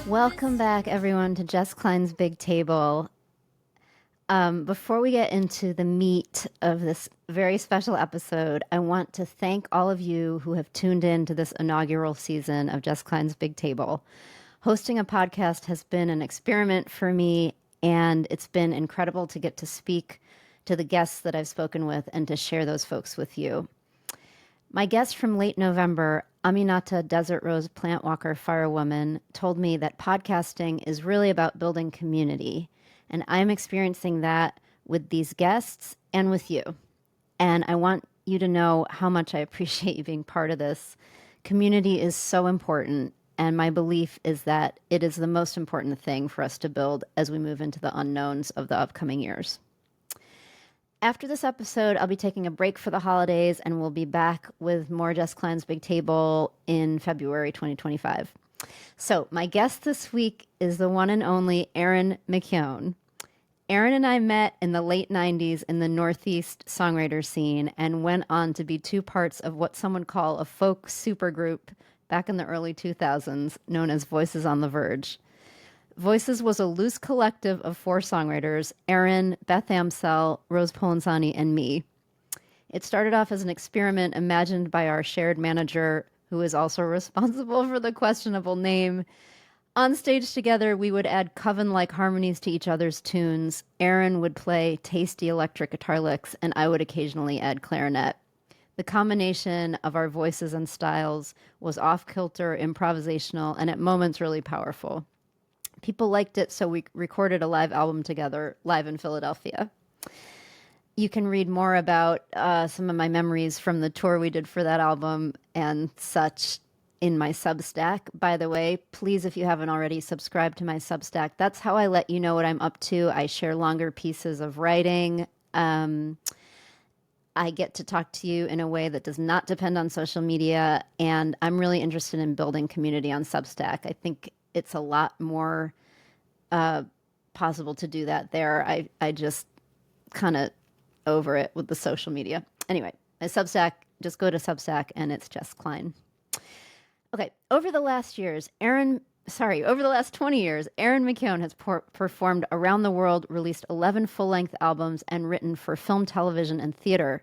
Welcome back, everyone, to Jess Klein's Big Table. Before we get into the meat of this very special episode, I want to thank all of you who have tuned in to this inaugural season of Jess Klein's Big Table. Hosting a podcast has been an experiment for me, and it's been incredible to get to speak to the guests that I've spoken with and to share those folks with you. My guest from late November, Aminata Desert Rose Plantwalker Firewoman, told me that podcasting is really about building community. And I'm experiencing that with these guests and with you. And I want you to know how much I appreciate you being part of this. Community is so important. And my belief is that it is the most important thing for us to build as we move into the unknowns of the upcoming years. After this episode, I'll be taking a break for the holidays, and we'll be back with more Jess Klein's Big Table in February 2025. So my guest this week is the one and only Erin McKeown. Erin and I met in the late 90s in the Northeast songwriter scene and went on to be two parts of what some would call a folk supergroup back in the early 2000s known as Voices on the Verge. Voices was a loose collective of four songwriters, Erin, Beth Amsell, Rose Polenzani, and me. It started off as an experiment imagined by our shared manager, who is also responsible for the questionable name. On stage together, we would add coven-like harmonies to each other's tunes. Erin would play tasty electric guitar licks, and I would occasionally add clarinet. The combination of our voices and styles was off-kilter, improvisational, and at moments really powerful. People liked it, so we recorded a live album together, live in Philadelphia. You can read more about some of my memories from the tour we did for that album and such in my Substack. By the way, please, if you haven't already, subscribe to my Substack. That's how I let you know what I'm up to. I share longer pieces of writing. I get to talk to you in a way that does not depend on social media, and I'm really interested in building community on Substack. I think it's a lot more possible to do that there. I just kind of over it with the social media. Anyway, my Substack, just go to Substack and it's Jess Klein. Okay, over the last 20 years, Erin McKeown has performed around the world, released 11 full-length albums, and written for film, television, and theater.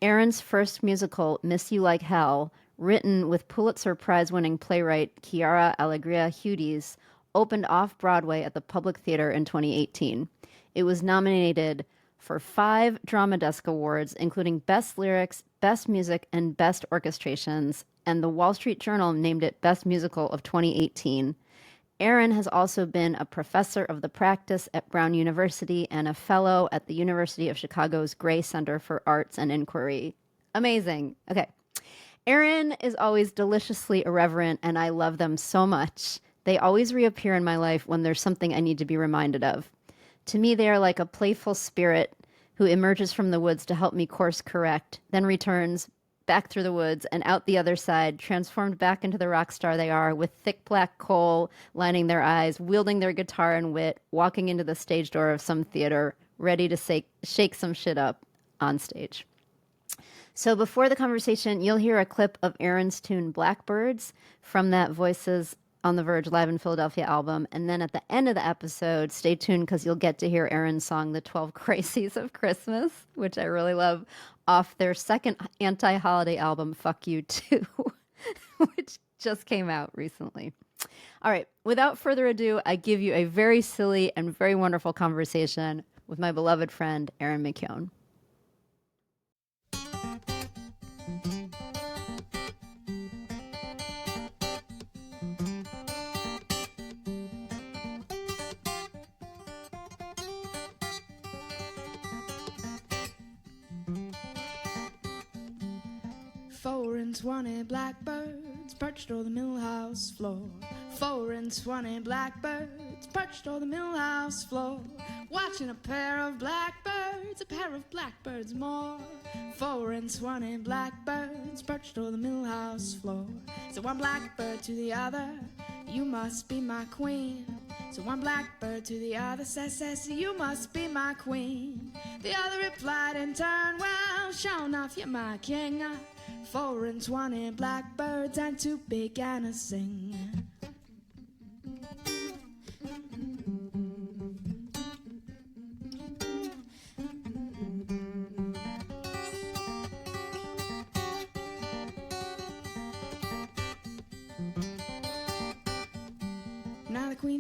Erin's first musical, Miss You Like Hell, written with Pulitzer Prize-winning playwright Chiara Allegria Hudes, opened off-Broadway at the Public Theater in 2018. It was nominated for 5 Drama Desk Awards, including Best Lyrics, Best Music, and Best Orchestrations, and the Wall Street Journal named it Best Musical of 2018. Erin has also been a professor of the practice at Brown University and a fellow at the University of Chicago's Gray Center for Arts and Inquiry. Amazing. Okay. Erin is always deliciously irreverent, and I love them so much. They always reappear in my life when there's something I need to be reminded of. To me, they are like a playful spirit who emerges from the woods to help me course correct, then returns back through the woods and out the other side, transformed back into the rock star they are, with thick black coal lining their eyes, wielding their guitar and wit, walking into the stage door of some theater, ready to shake some shit up on stage. So before the conversation, you'll hear a clip of Erin's tune Blackbirds from that Voices on the Verge Live in Philadelphia album. And then at the end of the episode, stay tuned because you'll get to hear Erin's song, The 12 Crises of Christmas, which I really love, off their second anti-holiday album, Fuck You Too, which just came out recently. All right, without further ado, I give you a very silly and very wonderful conversation with my beloved friend, Erin McKeown. Four and 20 blackbirds perched on the millhouse floor. 4 and 20 blackbirds perched on the millhouse floor, watching a pair of blackbirds more. 4 and 20 blackbirds perched on the millhouse floor. So one blackbird to the other, you must be my queen. So one blackbird to the other says, you must be my queen. The other replied in turn, well, sure enough, you're my king. 4 and 20 blackbirds and 2 began to sing.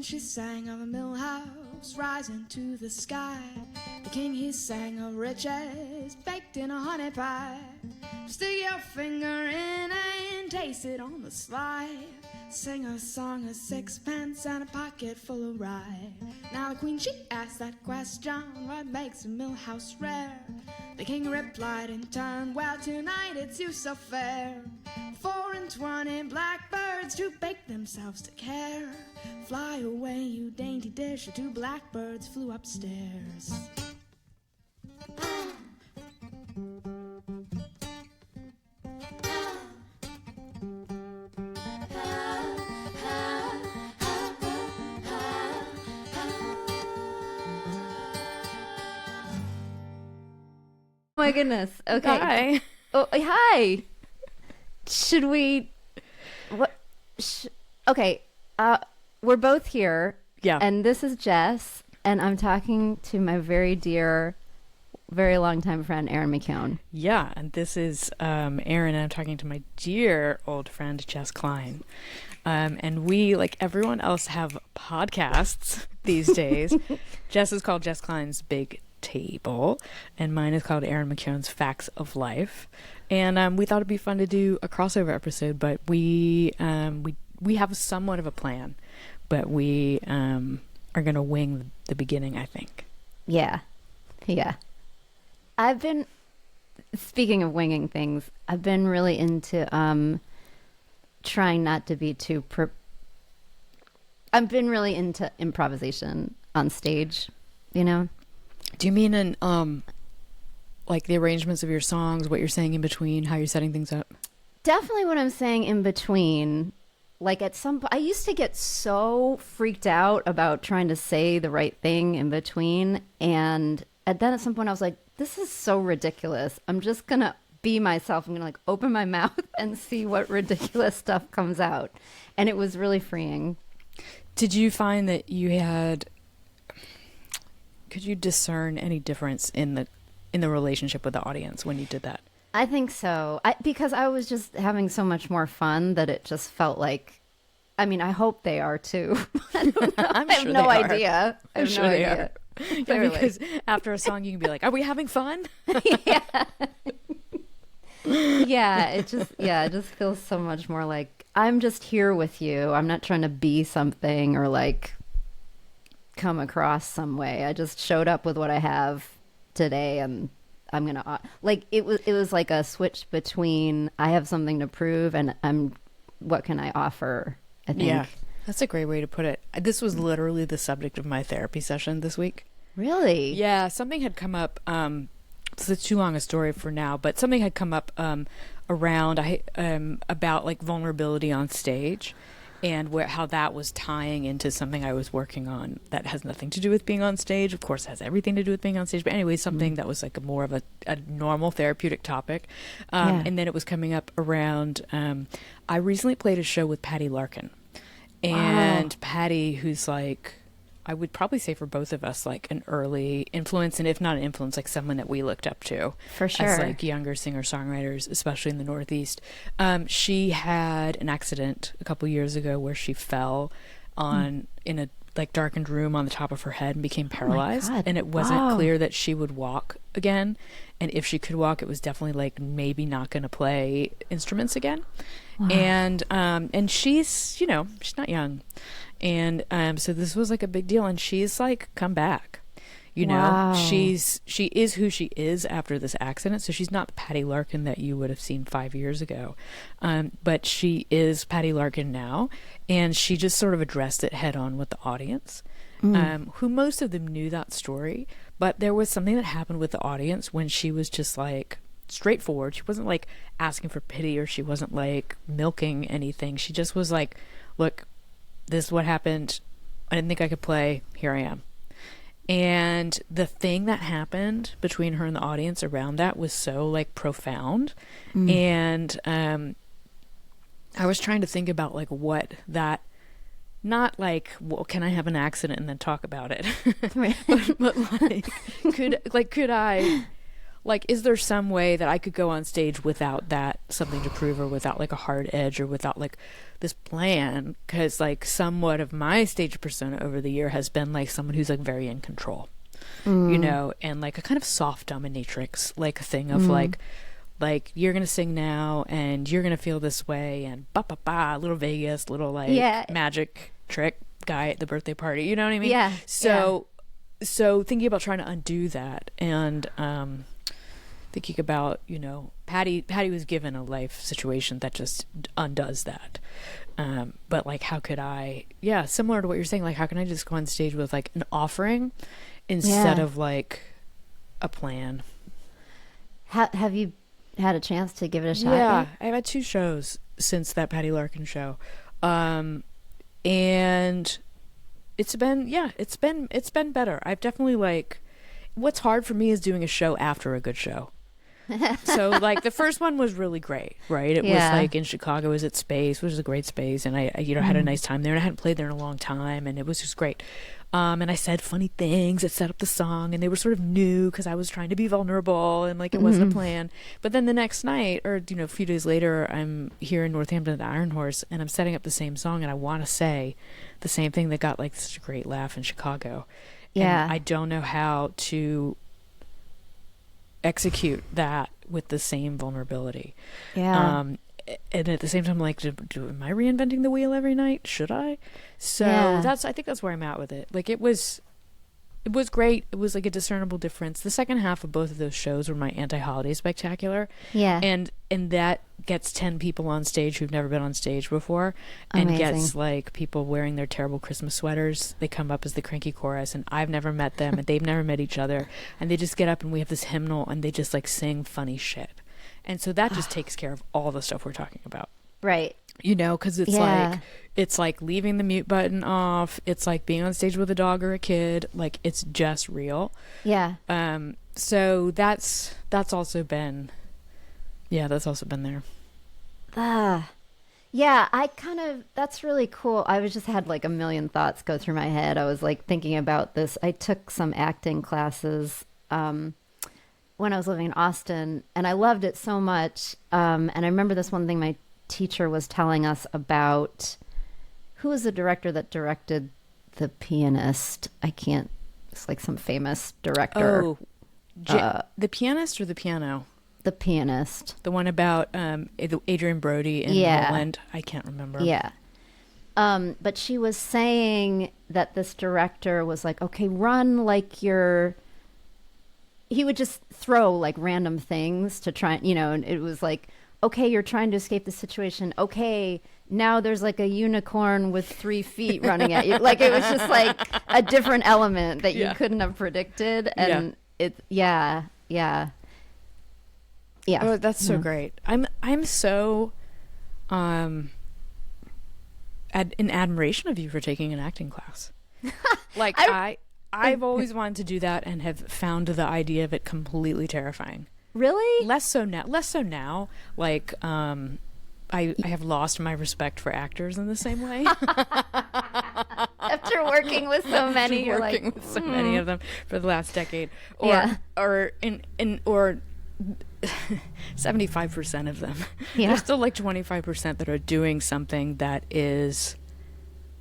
queen, she sang of a mill house rising to the sky. The king, he sang of riches baked in a honey pie. Stick your finger in and taste it on the sly. Sing a song of sixpence and a pocket full of rye. Now the queen, she asked that question, what makes a mill house rare? The king replied in turn, well, tonight it's you so fair. 24 blackbirds to bake themselves to care. Fly away, you dainty dish. The 2 blackbirds flew upstairs. Oh my goodness. Okay. Hi. Oh, hi. Should we? What? Okay. We're both here. Yeah. And this is Jess, and I'm talking to my very dear, very longtime friend, Erin McKeown. Yeah, and this is Erin, and I'm talking to my dear old friend, Jess Klein. And we, like everyone else, have podcasts these days. Jess is called Jess Klein's Big Table, and mine is called Erin McKeown's Facts of Life. And we thought it'd be fun to do a crossover episode, but we have somewhat of a plan, but we are going to wing the beginning, I think. Yeah. I've been, speaking of winging things, I've been really into trying not to be too I've been really into improvisation on stage, you know? Do you mean in like the arrangements of your songs, what you're saying in between, how you're setting things up? Definitely what I'm saying in between. Like at some point, I used to get so freaked out about trying to say the right thing in between. And then at some point I was like, this is so ridiculous. I'm just going to be myself. I'm going to like open my mouth and see what ridiculous stuff comes out. And it was really freeing. Did you find that could you discern any difference in the relationship with the audience when you did that? I think so. Because I was just having so much more fun that it just felt like, I mean, I hope they are too. I don't know. I have no idea. I have no idea. Yeah, because after a song you can be like, are we having fun? Yeah. It just feels so much more like I'm just here with you. I'm not trying to be something or like come across some way. I just showed up with what I have today, and I'm gonna like it was like a switch between I have something to prove and what can I offer, I think. Yeah, that's a great way to put it. This was literally the subject of my therapy session this week. Really? Yeah, something had come up. It's too long a story for now, but something had come up around about like vulnerability on stage, and how that was tying into something I was working on that has nothing to do with being on stage. Of course, it has everything to do with being on stage. But anyway, something that was like more of a normal therapeutic topic. And then it was coming up around, I recently played a show with Patty Larkin. And Patty, who's like, I would probably say for both of us, like an early influence, and if not an influence, like someone that we looked up to. For sure. As like younger singer-songwriters, especially in the Northeast. She had an accident a couple years ago where she fell in a like darkened room on the top of her head and became paralyzed. And it wasn't clear that she would walk again. And if she could walk, it was definitely like maybe not going to play instruments again. Wow. And she's, she's not young. And so this was like a big deal, and she's like come back, Wow. she is who she is after this accident. So she's not the Patty Larkin that you would have seen 5 years ago, but she is Patty Larkin now, and she just sort of addressed it head on with the audience, who most of them knew that story, but there was something that happened with the audience when she was just like straightforward. She wasn't like asking for pity, or she wasn't like milking anything. She just was like, look, this is what happened. I didn't think I could play. Here I am. And the thing that happened between her and the audience around that was so like profound. And I was trying to think about like what that, not like, well, can I have an accident and then talk about it? but like, could I like, is there some way that I could go on stage without that something to prove, or without like a hard edge, or without like this plan? Because like somewhat of my stage persona over the year has been like someone who's like very in control, you know, and like a kind of soft dominatrix, like a thing of like you're gonna sing now and you're gonna feel this way, and little Vegas, little like magic trick guy at the birthday party, you know what I mean? So thinking about trying to undo that, and thinking about, you know, Patty was given a life situation that just undoes that, but like how could I, similar to what you're saying, like how can I just go on stage with like an offering instead of like a plan? Have you had a chance to give it a shot? Yeah, I've had 2 shows since that Patty Larkin show, and it's been better. I've definitely like, what's hard for me is doing a show after a good show. So like the first one was really great, right? It was like in Chicago, it was at Space, which is a great space, and I you know, had a nice time there, and I hadn't played there in a long time, and it was just great. And I said funny things that set up the song, and they were sort of new because I was trying to be vulnerable, and like it wasn't a plan. But then the next night, or you know, a few days later, I'm here in Northampton at the Iron Horse, and I'm setting up the same song, and I want to say the same thing that got like such a great laugh in Chicago. And I don't know how to execute that with the same vulnerability. And at the same time, like, am I reinventing the wheel every night? Should I? So I think that's where I'm at with it. Like, it was great. It was like a discernible difference. The second half of both of those shows were my anti-holiday spectacular. And that gets 10 people on stage who've never been on stage before, and gets like people wearing their terrible Christmas sweaters. They come up as the cranky chorus, and I've never met them, and they've never met each other, and they just get up and we have this hymnal, and they just like sing funny shit. And so that just takes care of all the stuff we're talking about. Right. You know, because it's like leaving the mute button off. It's like being on stage with a dog or a kid. Like, it's just real. So that's also been there. That's really cool. I was just had like a million thoughts go through my head. I was like thinking about this. I took some acting classes when I was living in Austin, and I loved it so much. And I remember this one thing my teacher was telling us about, who was the director that directed The Pianist? It's like some famous director. The Pianist or The Piano? The Pianist. The one about Adrian Brody and Roland. I can't remember. But she was saying that this director was like, okay, run like he would just throw like random things to try, you know, and it was like, okay, you're trying to escape the situation. Okay, now there's like a unicorn with 3 feet running at you. Like, it was just like a different element that you couldn't have predicted. And Oh, that's so great. I'm so in admiration of you for taking an acting class. Like, I've always wanted to do that, and have found the idea of it completely terrifying. Really? Less so now. Like, I have lost my respect for actors in the same way. After working with so many, you're working like, with so many of them for the last decade, or 75% of them. There's still like 25% that are doing something that is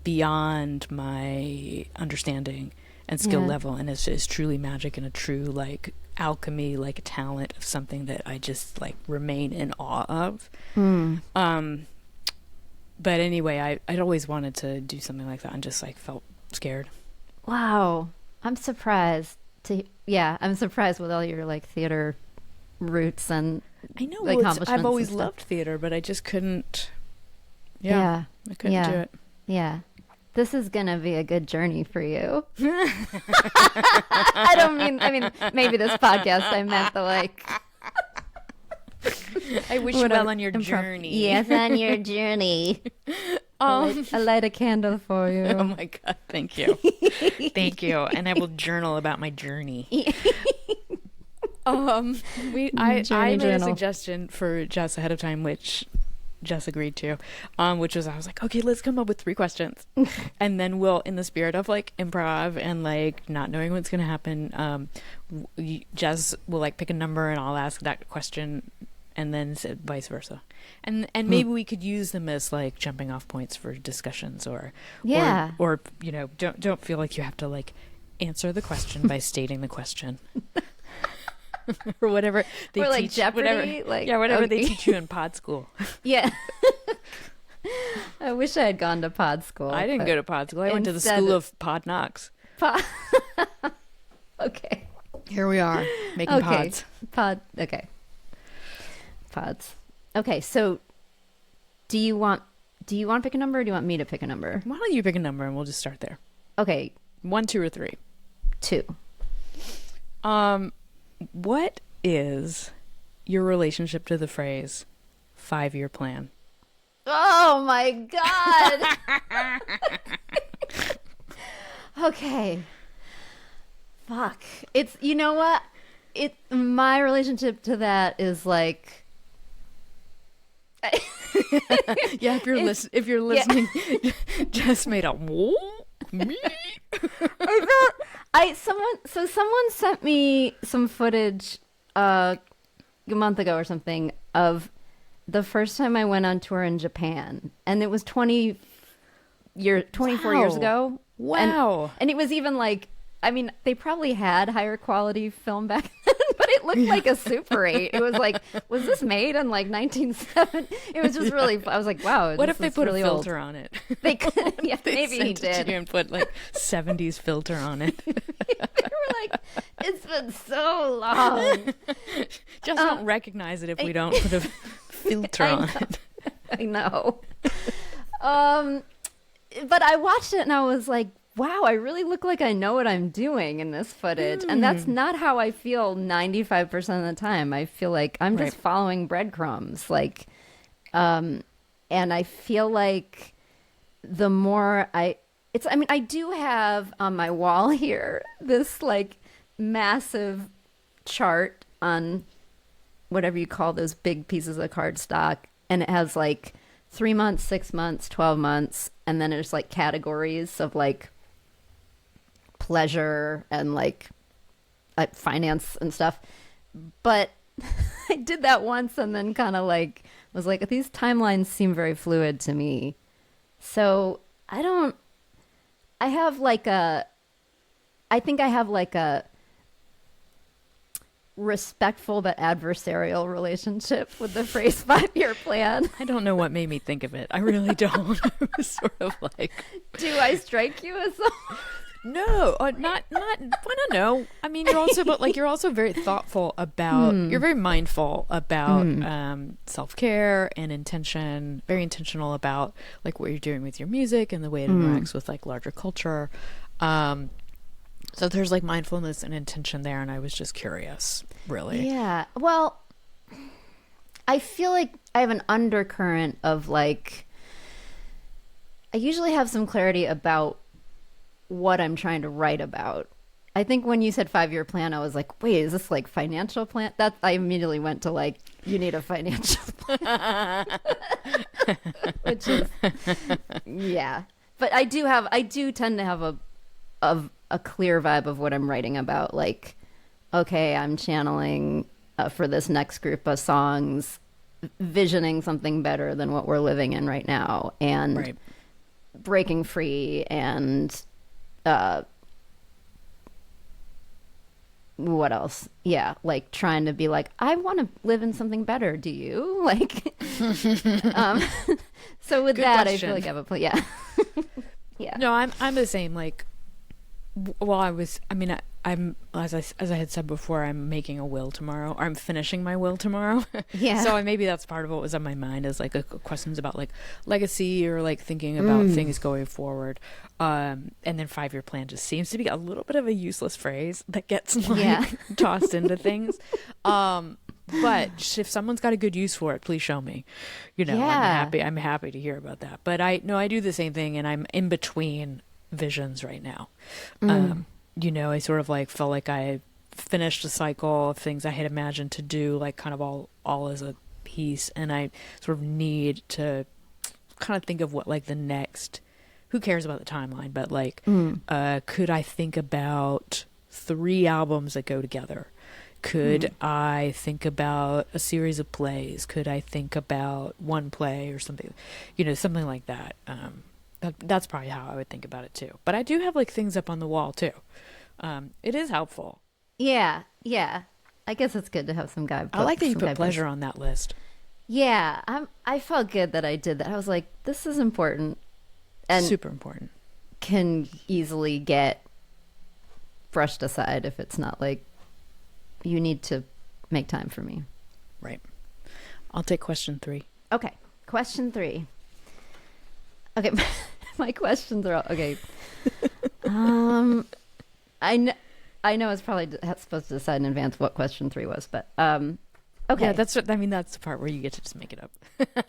beyond my understanding and skill level, and is truly magic, and a true like alchemy, like a talent of something that I just like remain in awe of. But anyway, I'd always wanted to do something like that, and just like felt scared. Wow, I'm surprised I'm surprised with all your like theater roots and I know accomplishments. I've always loved theater, but I just couldn't. I couldn't do it. Yeah. This is going to be a good journey for you. I mean, maybe this podcast, I meant the like. I wish you well on your journey. Yes, on your journey. I light a candle for you. Oh my God, thank you. Thank you. And I will journal about my journey. I made a suggestion for Jess ahead of time, which Jess agreed to, which was I was like, okay, let's come up with 3 questions, and then we'll, in the spirit of like improv and like not knowing what's gonna happen, Jess will like pick a number and I'll ask that question, and then vice versa, and maybe we could use them as like jumping off points for discussions, or you know, don't feel like you have to like answer the question by stating the question. Or whatever they or like teach, Jeopardy, whatever they teach you in pod school. Yeah. I wish I had gone to pod school. I didn't go to pod school. I went to the school of pod knocks. Okay. Here we are making pods. Okay. Pods. Okay. So, do you want to pick a number, or do you want me to pick a number? Why don't you pick a number and we'll just start there? Okay. 1, 2, or 3. 2. What is your relationship to the phrase 5-year plan? Oh my God. Okay. Fuck. It's, you know what? My relationship to that is like, yeah, if you're listening, Jess made a me. Someone sent me some footage a month ago or something of the first time I went on tour in Japan, and it was 24 years ago. Wow. And it was even like, I mean, they probably had higher quality film back then, but it looked like a Super 8. It was like, was this made in like 1970? It was just really, I was like, wow. What if they put really a filter old. on it? They could, yeah, They maybe he sent it to did. you and put like 70s filter on it. They were like, it's been so long. Just don't recognize it if we don't put a filter on it. I know. But I watched it and I was like, wow, I really look like I know what I'm doing in this footage. And that's not how I feel 95% of the time. I feel like I'm just following breadcrumbs. Like, and I feel like the more I do have on my wall here this like massive chart on whatever you call those big pieces of cardstock. And it has like 3 months, 6 months, 12 months. And then there's like categories of like pleasure and like finance and stuff. But I did that once and then kind of like was like, these timelines seem very fluid to me. So I have like a respectful but adversarial relationship with the phrase 5-year plan. I don't know what made me think of it. I really don't. I was sort of like, do I strike you as someone? No, not. I don't know. I mean, you're also very thoughtful about. You're very mindful about self-care and intention. Very intentional about like what you're doing with your music and the way it interacts with like larger culture. So there's like mindfulness and intention there, and I was just curious, really. Yeah. Well, I feel like I have an undercurrent of like, I usually have some clarity about what I'm trying to write about. I think when you said 5-year plan, I was like, wait, is this like financial plan? That I immediately went to like, you need a financial plan. Which is, yeah. But I do tend to have a clear vibe of what I'm writing about. Like, okay, I'm channeling for this next group of songs, visioning something better than what we're living in right now, and breaking free, and what else? Yeah, like trying to be like, I want to live in something better. Do you? Like, so with Good that, question. I feel like I have a plan. Yeah. Yeah. No, I'm the same. Like, I'm as I had said before, I'm making a will tomorrow, or I'm finishing my will tomorrow. Yeah. So maybe that's part of what was on my mind, is like questions about like legacy, or like thinking about things going forward. And then 5-year plan just seems to be a little bit of a useless phrase that gets like tossed into things. But if someone's got a good use for it, please show me. You know, I'm happy to hear about that. But I do the same thing, and I'm in between visions right now. You know, I sort of like felt like I finished a cycle of things I had imagined to do, like kind of all as a piece, and I sort of need to kind of think of what like the next, who cares about the timeline, but like could I think about 3 albums that go together? Could I think about a series of plays? Could I think about one play or something, something like that? That's probably how I would think about it too. But I do have like things up on the wall too. It is helpful. Yeah. I guess it's good to have some guide. I like that you put pleasure on that list. Yeah, I felt good that I did that. I was like, this is important. And super important. Can easily get brushed aside if it's not like, you need to make time for me. Right. I'll take question 3. Okay. Question 3. Okay. My questions are all, okay. I know it's probably supposed to decide in advance what question 3 was, but okay. Yeah, that's the part where you get to just make it up.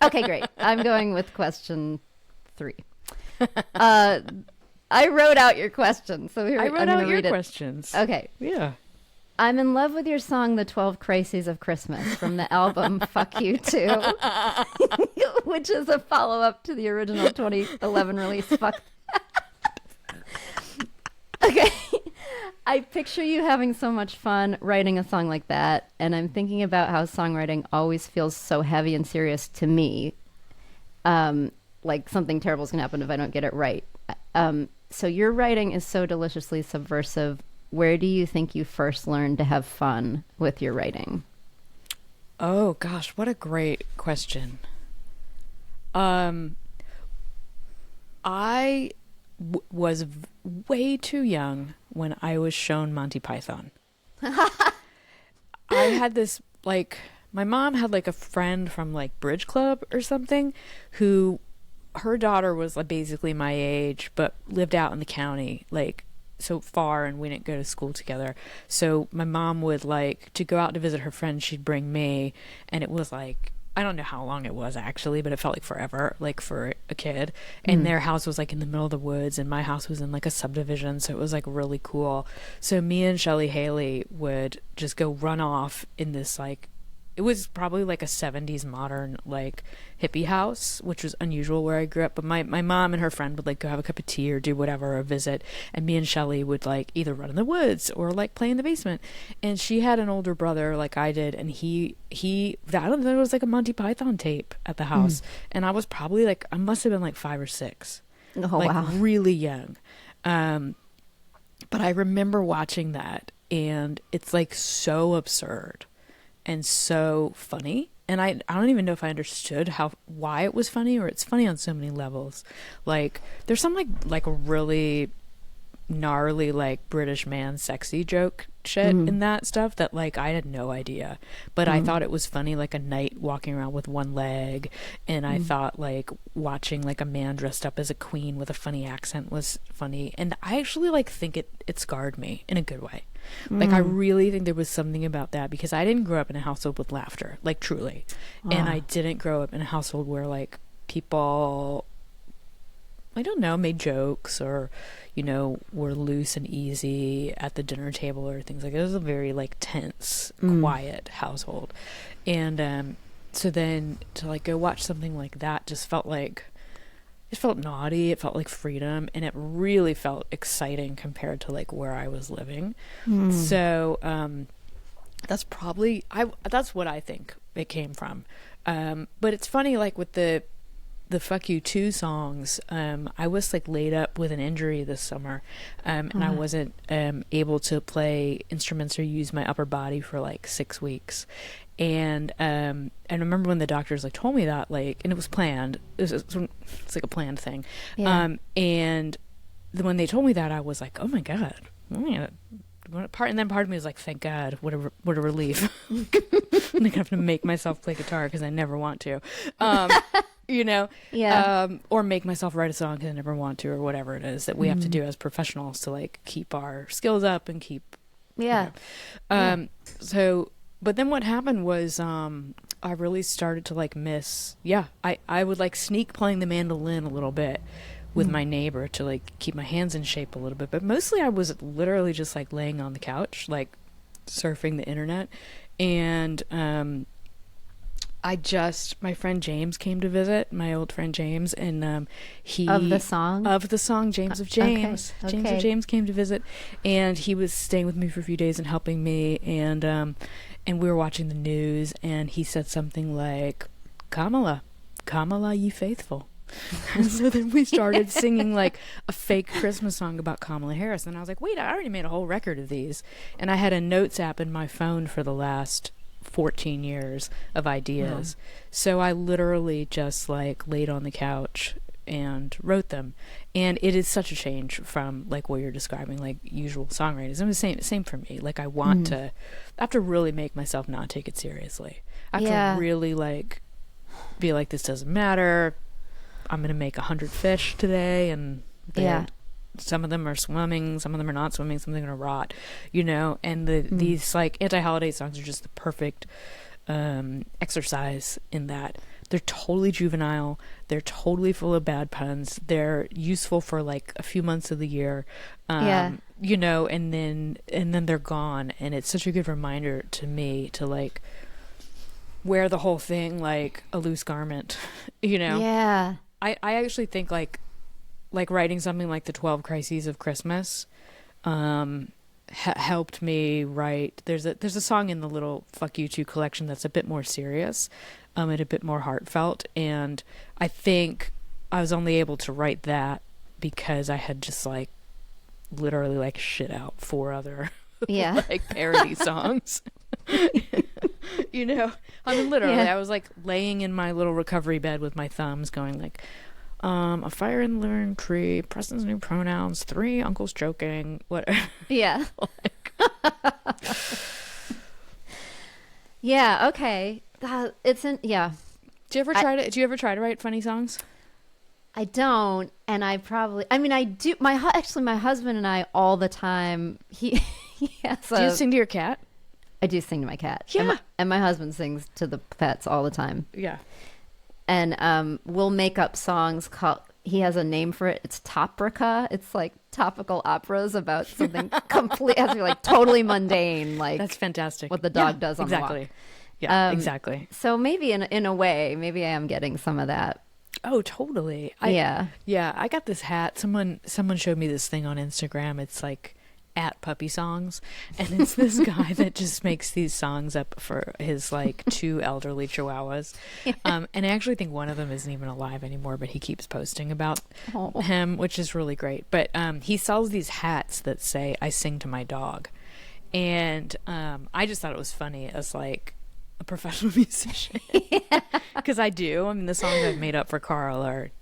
Okay, great. I'm going with question 3. I wrote out your questions, so here I wrote out your questions. Okay. Yeah. I'm in love with your song, The 12 Crises of Christmas, from the album Fuck You Too, which is a follow-up to the original 2011 release, Fuck. Okay. I picture you having so much fun writing a song like that, and I'm thinking about how songwriting always feels so heavy and serious to me. Like something terrible is going to happen if I don't get it right. So your writing is so deliciously subversive. Where do you think you first learned to have fun with your writing? Oh gosh, what a great question. I was way too young when I was shown Monty Python. I had this, like, my mom had like a friend from like Bridge Club or something who, her daughter was like basically my age but lived out in the county, like so far, and we didn't go to school together. So my mom would, like, to go out to visit her friends, she'd bring me, and it was like, I don't know how long it was actually, but it felt like forever, like for a kid. And their house was like in the middle of the woods, and my house was in like a subdivision, so it was like really cool. So me and Shelley Haley would just go run off in this, like, it was probably like a 70s modern like hippie house, which was unusual where I grew up. But my mom and her friend would like go have a cup of tea or do whatever, or visit, and me and Shelley would like either run in the woods or like play in the basement. And she had an older brother like I did, and he I don't know, there was like a Monty Python tape at the house, and I was probably like, I must have been like 5 or 6. Oh, like wow. really young. But I remember watching that, and it's like so absurd and so funny, and I don't even know if I understood why it was funny, or it's funny on so many levels. Like there's some like a really gnarly like British man sexy joke shit in that stuff that like I had no idea, but I thought it was funny, like a knight walking around with one leg, and I thought like watching like a man dressed up as a queen with a funny accent was funny, and I actually like think it scarred me in a good way. Like I really think there was something about that, because I didn't grow up in a household with laughter, like truly. And I didn't grow up in a household where like people, I don't know, made jokes or, you know, were loose and easy at the dinner table or things like that. It was a very like tense, quiet household. And so then to like go watch something like that just felt like, it felt naughty, it felt like freedom, and it really felt exciting compared to like where I was living. So that's probably, that's what I think it came from. But it's funny, like with the Fuck You 2 songs, I was like laid up with an injury this summer, and I wasn't able to play instruments or use my upper body for like 6 weeks. And I remember when the doctors like told me that, like, and it was planned. It's like a planned thing. Yeah. And when they told me that, I was like, oh my God. And then part of me was like, thank God, what a relief. I'm gonna have to make myself play guitar because I never want to. You know, or make myself write a song because I never want to, or whatever it is that we have to do as professionals to like keep our skills up and keep. So, but then what happened was, I really started to like miss. I would like sneak playing the mandolin a little bit with my neighbor to like keep my hands in shape a little bit, but mostly I was literally just like laying on the couch, like surfing the internet, and My friend James came to visit, my old friend James, and he... Of the song? Of the song, James of James. Okay. James of James came to visit, and he was staying with me for a few days and helping me, and we were watching the news, and he said something like, Kamala, ye faithful. And so then we started singing like a fake Christmas song about Kamala Harris, and I was like, wait, I already made a whole record of these, and I had a notes app in my phone for the last 14 years of ideas. So I literally just like laid on the couch and wrote them, and it is such a change from like what you're describing, like usual songwriters. And the same for me. Like I have to really make myself not take it seriously. I have to really like be like, this doesn't matter, I'm gonna make 100 fish today, and some of them are swimming, some of them are not swimming, some of them are gonna rot, and these like anti-holiday songs are just the perfect exercise in that. They're totally juvenile, they're totally full of bad puns, they're useful for like a few months of the year, and then they're gone, and it's such a good reminder to me to like wear the whole thing like a loose garment. I actually think like writing something like the 12 Crises of Christmas helped me write. There's a song in the little Fuck You Two collection that's a bit more serious and a bit more heartfelt, and I think I was only able to write that because I had just like literally like shit out 4 other like parody songs. I mean, literally, I was like laying in my little recovery bed with my thumbs going like, a fire in the living tree, Preston's new pronouns, 3 uncles joking, whatever. Yeah. Yeah, okay. Do you ever try to write funny songs? I don't, and I do. My husband and I all the time. He has Do you sing to your cat? I do sing to my cat. Yeah. And my husband sings to the pets all the time. Yeah. And we'll make up songs called, he has a name for it. It's Toprica. It's like topical operas about something complete, has to be like totally mundane. Like that's fantastic. What the dog does on the walk. Yeah, exactly. So maybe in a way, maybe I am getting some of that. Oh, totally. Yeah, I got this hat. Someone showed me this thing on Instagram. It's like at puppy songs, and it's this guy that just makes these songs up for his like 2 elderly chihuahuas, and I actually think one of them isn't even alive anymore, but he keeps posting about him, which is really great. But he sells these hats that say "I sing to my dog," and I just thought it was funny as like a professional musician, because I do. I mean, the songs I've made up for Carl are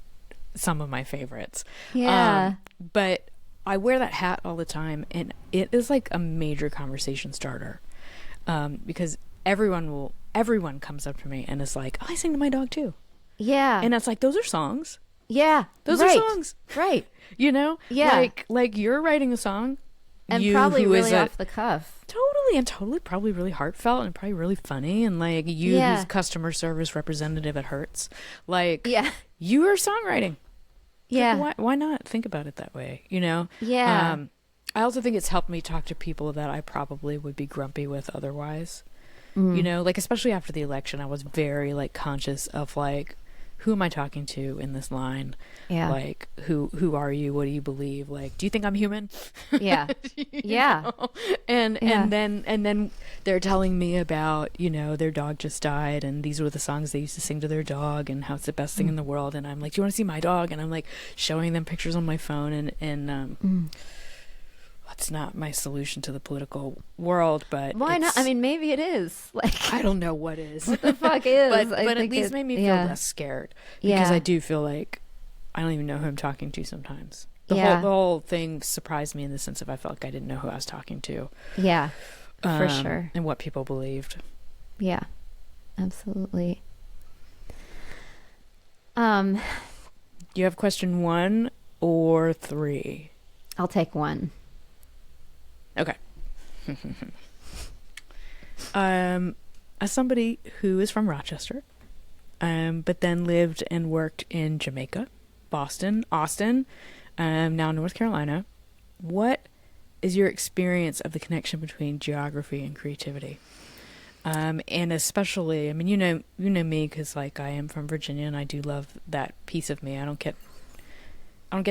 some of my favorites. But I wear that hat all the time, and it is like a major conversation starter, because everyone comes up to me and is like, oh, I sing to my dog too. Yeah. And it's like, those are songs. Yeah. Those are songs. Right. Yeah. Like you're writing a song. And probably really off the cuff. Totally. And totally probably really heartfelt and probably really funny. And like you who's customer service representative at Hertz. Like you are songwriting. Yeah. Like, why not think about it that way? Yeah. I also think it's helped me talk to people that I probably would be grumpy with otherwise. Like especially after the election, I was very like conscious of like, who am I talking to in this line? Yeah. Like who are you? What do you believe? Like, do you think I'm human? Yeah. Yeah. And then they're telling me about, their dog just died and these were the songs they used to sing to their dog and how it's the best thing in the world. And I'm like, do you want to see my dog? And I'm like showing them pictures on my phone and that's not my solution to the political world, but why not? I mean, maybe it is. Like, I don't know what is. What the fuck is? but at least made me feel less scared, because I do feel like I don't even know who I'm talking to sometimes. The whole thing surprised me in the sense of I felt like I didn't know who I was talking to. Yeah, for sure. And what people believed. Yeah, absolutely. Do you have question 1 or 3? I'll take 1. Okay. As somebody who is from Rochester, but then lived and worked in Jamaica, Boston, Austin, now North Carolina, what is your experience of the connection between geography and creativity? And especially, I mean, you know me, because like I am from Virginia, and I do love that piece of me. I don't get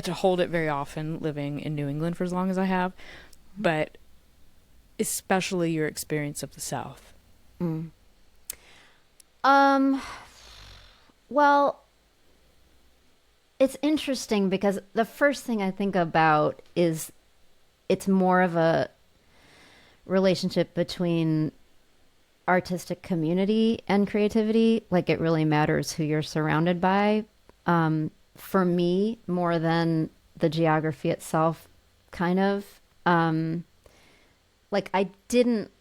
to hold it very often living in New England for as long as I have, but especially your experience of the South. Mm. Well, it's interesting because the first thing I think about is it's more of a relationship between artistic community and creativity. Like, it really matters who you're surrounded by. For me, more than the geography itself, kind of. Like, I didn't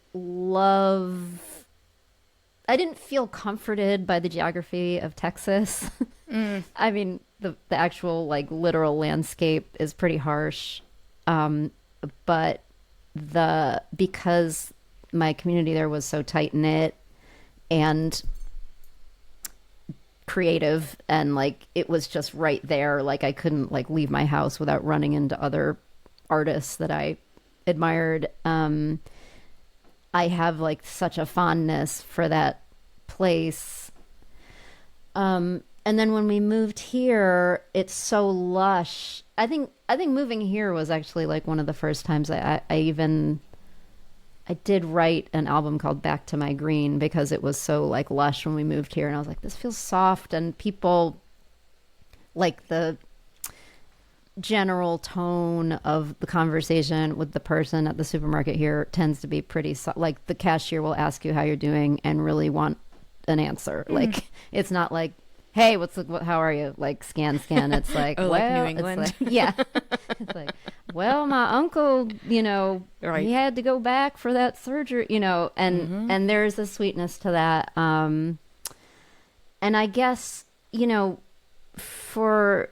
feel comforted by the geography of Texas. I mean, the actual, like, literal landscape is pretty harsh. But because my community there was so tight knit and creative, and like it was just right there, like I couldn't like leave my house without running into other artists that I admired. I have like such a fondness for that place. And then when we moved here, it's so lush. I think moving here was actually like one of the first times I did write an album called Back to My Green, because it was so like lush when we moved here, and I was like, this feels soft, and people, like, the general tone of the conversation with the person at the supermarket here tends to be pretty like the cashier will ask you how you're doing and really want an answer. Like, it's not like, hey, how are you? Like, scan. It's like, oh, well, like New England. it's like, yeah. It's like, well, my uncle, Right. he had to go back for that surgery, and there's a sweetness to that. And I guess, for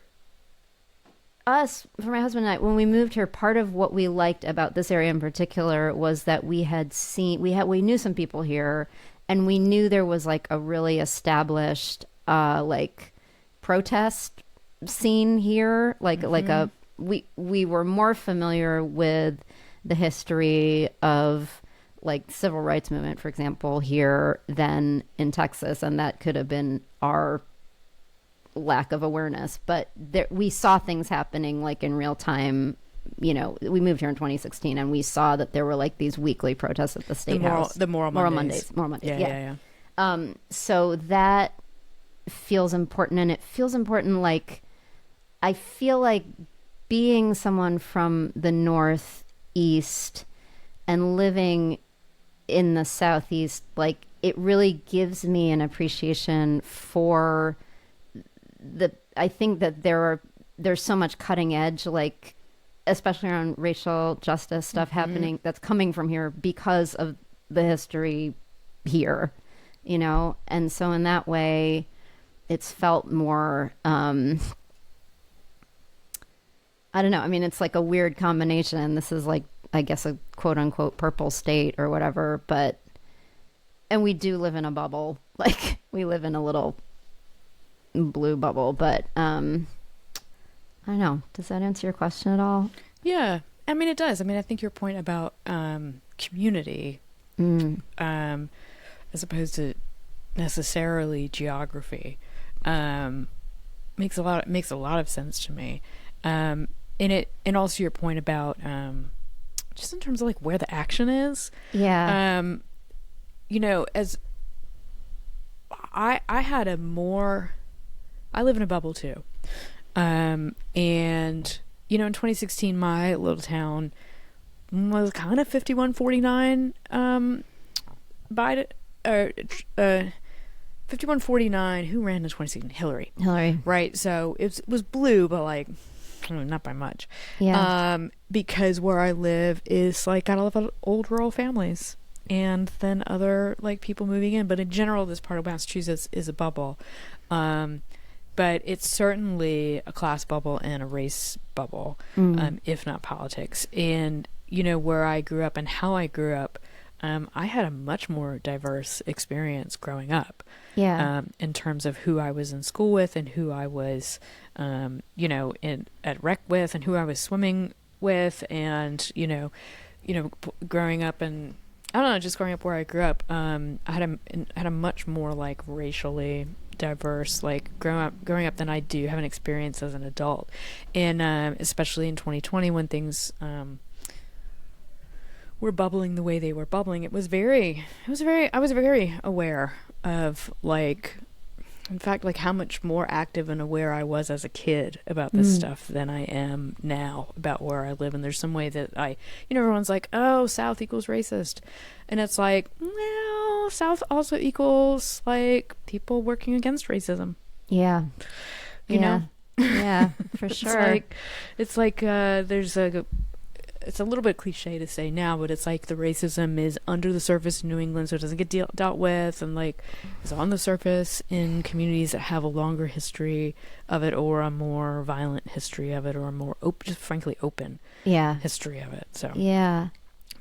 us, for my husband and I, when we moved here, part of what we liked about this area in particular was that we knew some people here, and we knew there was like a really established like protest scene here, we were more familiar with the history of like civil rights movement, for example, here than in Texas, and that could have been our lack of awareness. But we saw things happening like in real time. We moved here in 2016, and we saw that there were like these weekly protests at the State House. The Moral Mondays. Yeah. So that feels important, and it feels important. Like, I feel like being someone from the Northeast and living in the Southeast, like, it really gives me an appreciation for I think that there's so much cutting edge, like, especially around racial justice stuff happening that's coming from here because of the history here, and so in that way it's felt more I don't know, I mean, it's like a weird combination. This is like, I guess, a quote unquote purple state or whatever, and we do live in a bubble, like we live in a little blue bubble, but I don't know. Does that answer your question at all? Yeah. I mean, it does. I mean, I think your point about community as opposed to necessarily geography makes a lot of sense to me. And also your point about just in terms of like where the action is. Yeah. As I live in a bubble too. And in 2016, my little town was kind of 51-49 Biden, 51-49. Who ran in 2016? Hillary. Right. So it was blue, but like not by much. Yeah. Because where I live is like got a lot of old rural families, and then other like people moving in. But in general, this part of Massachusetts is a bubble. But it's certainly a class bubble and a race bubble, if not politics. And, where I grew up and how I grew up, I had a much more diverse experience growing up. Yeah. In terms of who I was in school with and who I was, at rec with and who I was swimming with. And, growing up in I don't know, just growing up where I grew up, I had a much more like racially diverse like growing up than I do have an experience as an adult, and especially in 2020 when things were bubbling the way they were bubbling. I was very aware of like, in fact, like how much more active and aware I was as a kid about this stuff than I am now about where I live. And there's some way that everyone's like, oh, South equals racist. And it's like, well, South also equals like people working against racism. Yeah. You know? Yeah, for sure. It's like it's a little bit cliche to say now, but it's like the racism is under the surface in New England, so it doesn't get dealt with, and like it's on the surface in communities that have a longer history of it, or a more violent history of it, or a more just frankly open history of it. So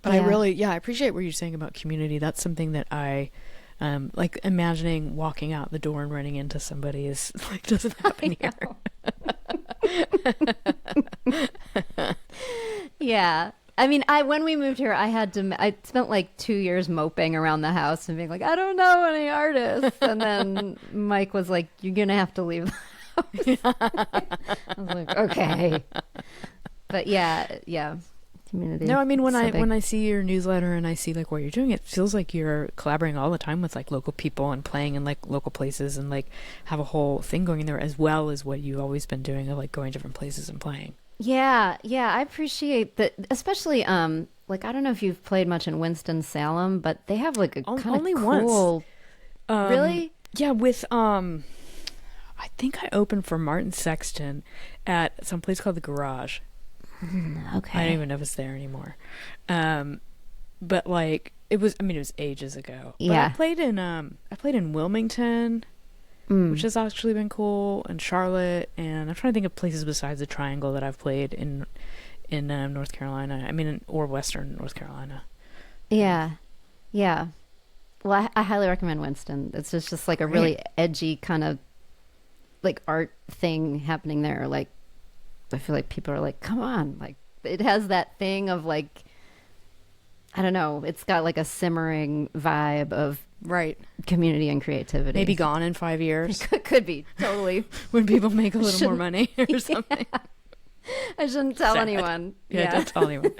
but I appreciate what you're saying about community. That's something that I like imagining walking out the door and running into somebody is like doesn't happen here. Yeah. I mean, when we moved here, I spent like 2 years moping around the house and being like, I don't know any artists. And then Mike was like, you're going to have to leave the house. I was like, okay. But yeah. Community. No, I mean, when I see your newsletter and I see like what you're doing, it feels like you're collaborating all the time with like local people and playing in like local places and like have a whole thing going in there, as well as what you've always been doing of like going different places and playing. Yeah, I appreciate that, especially like I don't know if you've played much in Winston-Salem, but they have like a kind of cool. Once. Really? Yeah, with I think I opened for Martin Sexton at some place called the Garage. Okay. I don't even know if it's there anymore. But like it was ages ago. But yeah. I played in Wilmington. Which has actually been cool, and Charlotte, and I'm trying to think of places besides the Triangle that I've played in North Carolina. I mean, or Western North Carolina. Yeah. Well, I highly recommend Winston. It's just like a really edgy kind of like art thing happening there. Like, I feel like people are like, come on. Like, it has that thing of like, I don't know. It's got like a simmering vibe of community and creativity. Maybe gone in 5 years. Could be, totally. When people make a little more money or something. I shouldn't tell anyone. Yeah, don't tell anyone.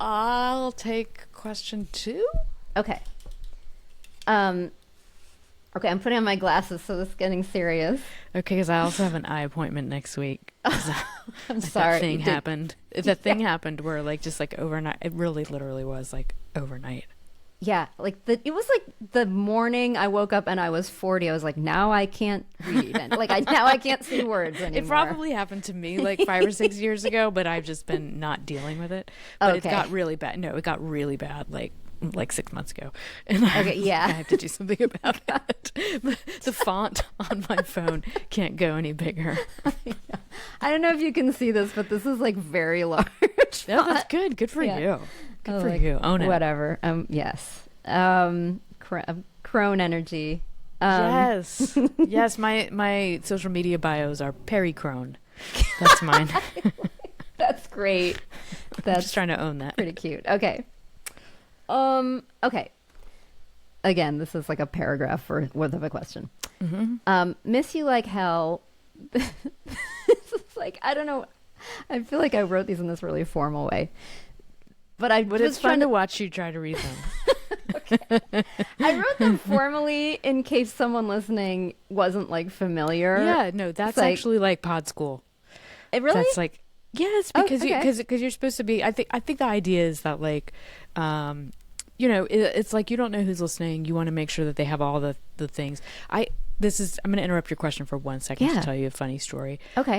I'll take question 2. Okay. Okay, I'm putting on my glasses, so this is getting serious. Okay, because I also have an eye appointment next week. I'm sorry. That thing happened. The thing happened where, like, just like overnight. It really, literally was like overnight. Yeah, like it was like the morning I woke up and I was 40. I was like, now I can't read, and like now I can't see words anymore. It probably happened to me like 5 or 6 years ago, but I've just been not dealing with it. But it got really bad. No, it got really bad like 6 months ago, and I have to do something about it. The font on my phone can't go any bigger. I don't know if you can see this, but this is like very large. No, that's good for you. Good for you. Own it. Whatever. Yes. Crone energy. Yes. Yes. My social media bios are Perry Crone. That's mine. That's great. I'm just trying to own that. Pretty cute. Okay. Okay. Again, this is like a paragraph worth of a question. Mm-hmm. Miss you like hell. This is like, I don't know. I feel like I wrote these in this really formal way. But it's fun to watch you try to read them. Okay. I wrote them formally in case someone listening wasn't like familiar. Yeah, no, that's actually like pod school. It really? That's like, yes, because you're supposed to be. I think the idea is that like, it's like you don't know who's listening. You want to make sure that they have all the things. I'm going to interrupt your question for 1 second to tell you a funny story. Okay.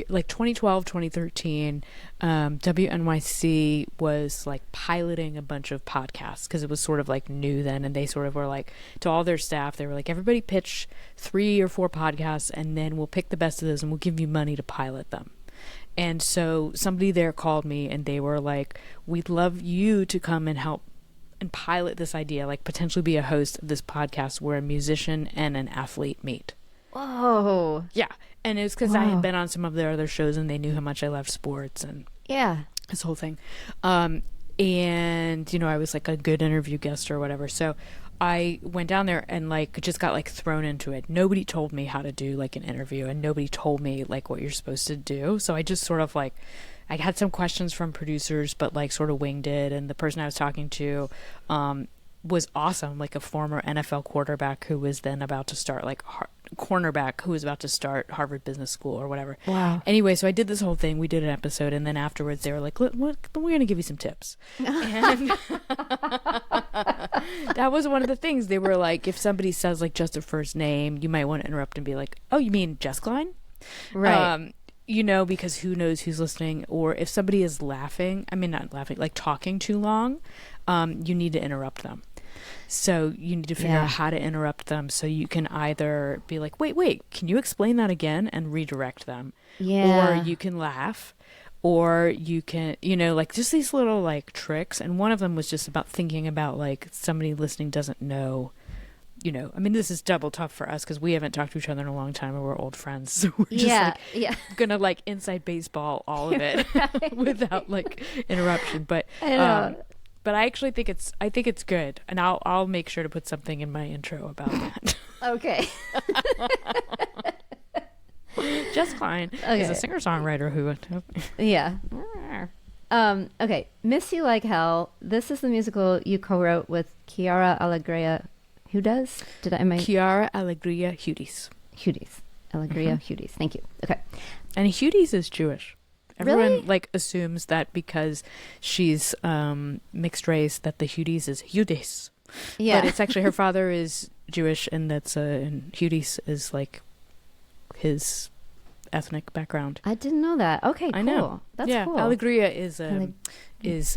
Like 2012, 2013, WNYC was like piloting a bunch of podcasts because it was sort of like new then, and they sort of were like, to all their staff, they were like, everybody pitch 3 or 4 podcasts and then we'll pick the best of those and we'll give you money to pilot them. And so somebody there called me and they were like, we'd love you to come and help and pilot this idea, like potentially be a host of this podcast where a musician and an athlete meet. Whoa. Yeah. And it was because I had been on some of their other shows and they knew how much I loved sports and this whole thing. and I was like a good interview guest or whatever. So I went down there and like just got like thrown into it. Nobody told me how to do like an interview, and nobody told me like what you're supposed to do. So I just sort of like, I had some questions from producers, but like sort of winged it. And the person I was talking to was awesome, like a former NFL quarterback who was then about to start cornerback who was about to start Harvard Business School or whatever. Wow. Anyway, so I did this whole thing. We did an episode, and then afterwards they were like, we're going to give you some tips. And that was one of the things. They were like, if somebody says like just a first name, you might want to interrupt and be like, oh, you mean Jess Klein? Right. Because who knows who's listening. Or if somebody is not laughing, like talking too long, you need to interrupt them. So you need to figure out how to interrupt them, so you can either be like, wait, can you explain that again, and redirect them? Yeah. Or you can laugh, or you can, like just these little like tricks. And one of them was just about thinking about like somebody listening doesn't know, this is double tough for us because we haven't talked to each other in a long time and we're old friends. So we're just gonna like inside baseball all of it without like interruption. But I know. But I actually think it's good, and I'll make sure to put something in my intro about that. Okay. Jess Klein is a singer-songwriter who. Yeah. Okay. Miss You Like Hell. This is the musical you co-wrote with Chiara Allegria. Who does? Chiara Allegria Hudes. Allegria Hudes. Thank you. Okay. And Hudes is Jewish. Everyone Really? like assumes that because she's mixed race that the Hudes is Hudes. Yeah. But it's actually her father is Jewish, and and Hudes is like his ethnic background. I didn't know that. Okay, cool. I know. That's cool. Allegria is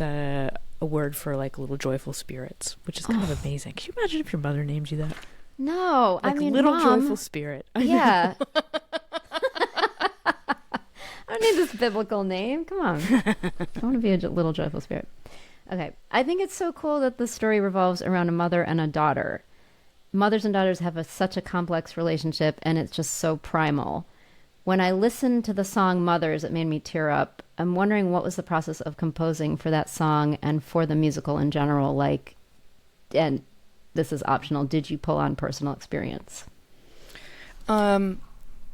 a word for like little joyful spirits, which is kind of amazing. Can you imagine if your mother named you that? No, Like I mean, little Mom, joyful spirit. Yeah. I don't need this biblical name. Come on. I want to be a little joyful spirit. Okay. I think it's so cool that the story revolves around a mother and a daughter. Mothers and daughters have such a complex relationship, and it's just so primal. When I listened to the song Mothers, it made me tear up. I'm wondering what was the process of composing for that song and for the musical in general. Like, and this is optional, did you pull on personal experience?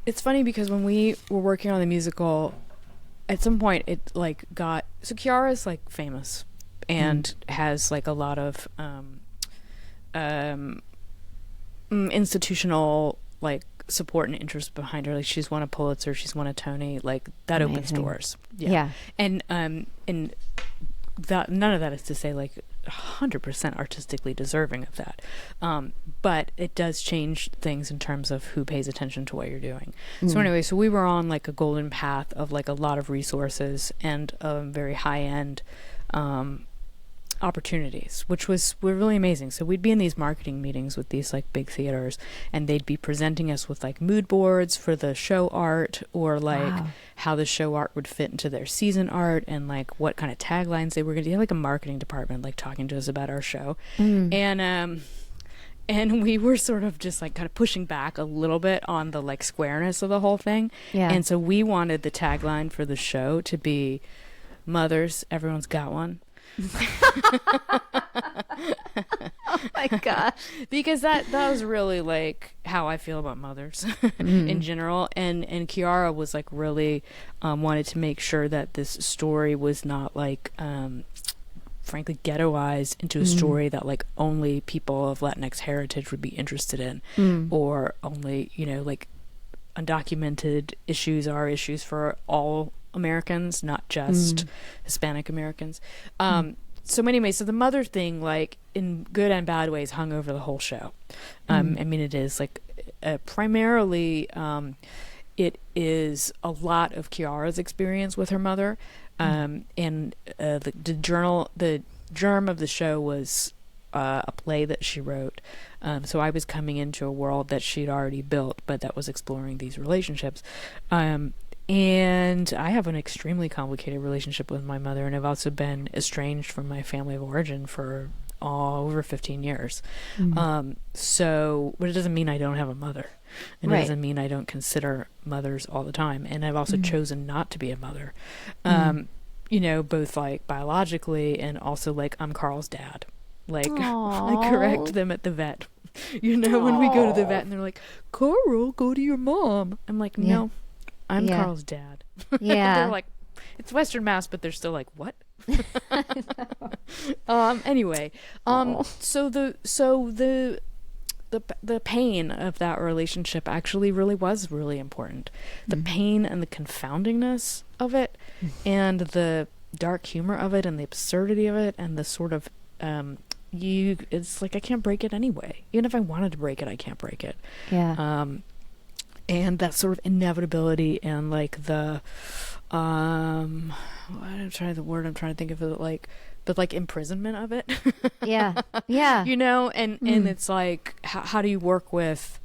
It's funny because when we were working on the musical, at some point it like so Chiara's like famous and has like a lot of institutional like support and interest behind her. Like she's won a Pulitzer, she's won a Tony, like that Amazing. opens doors. Yeah. And that none of that is to say like 100% artistically deserving of that, but it does change things in terms of who pays attention to what you're doing. So anyway, so we were on like a golden path of like a lot of resources and very high-end opportunities, which were really amazing. So we'd be in these marketing meetings with these like big theaters, and they'd be presenting us with like mood boards for the show art, or like how the show art would fit into their season art, and like what kind of taglines they were going to do. Like a marketing department like talking to us about our show. And we were sort of just like kind of pushing back a little bit on the like squareness of the whole thing. And so we wanted the tagline for the show to be mothers, everyone's got one. Oh my God. Because that was really like how I feel about mothers in general, and Chiara was like really wanted to make sure that this story was not like frankly ghettoized into a story that like only people of Latinx heritage would be interested in, or only like undocumented issues are issues for all Americans, not just Hispanic Americans. So anyway, so the mother thing, like in good and bad ways, hung over the whole show. I mean, it is like primarily it is a lot of Chiara's experience with her mother, and the germ of the show was a play that she wrote. So I was coming into a world that she'd already built, but that was exploring these relationships. And I have an extremely complicated relationship with my mother, and I've also been estranged from my family of origin for over 15 years. So, but it doesn't mean I don't have a mother. It doesn't mean I don't consider mothers all the time. And I've also chosen not to be a mother. you know, both like biologically and also like I'm Carl's dad. Like Aww. I correct them at the vet. You know, when we go to the vet and they're like, Carl, go to your mom. I'm like, no, I'm Carl's dad. Yeah. They're like, it's Western Mass, but they're still like, what? Anyway, so the pain of that relationship actually really was really important. The pain and the confoundingness of it, and the dark humor of it, and the absurdity of it, and the sort of it's like I can't break it anyway. Even if I wanted to break it, I can't break it. Yeah. And that sort of inevitability and like the I'm trying to think of it like, but like imprisonment of it. Yeah. Yeah. You know, and it's like how do you work with